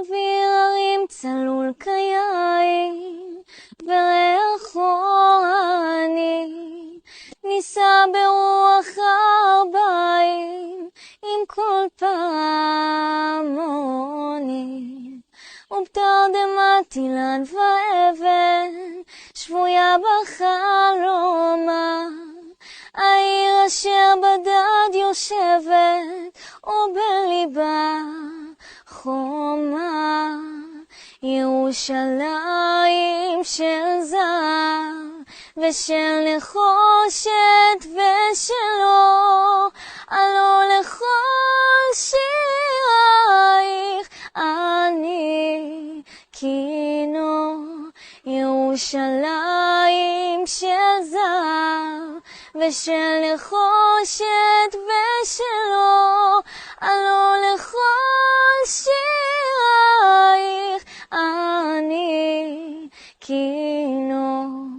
אוויר הרים צלול כיין, וריח אורני נישא ברוח ארבעים, עם כל פעמונים ובתרדמת אילן ואבן, שבויה בחלומה, העיר אשר בדד יושבת ובליבה חומה. ירושלים של זהב ושל נחושת ושל אור, עלו לכל שירייך אני כינור. ירושלים של זהב ושל נחושת ושל אור, עלו לכל שירייך אני כינור.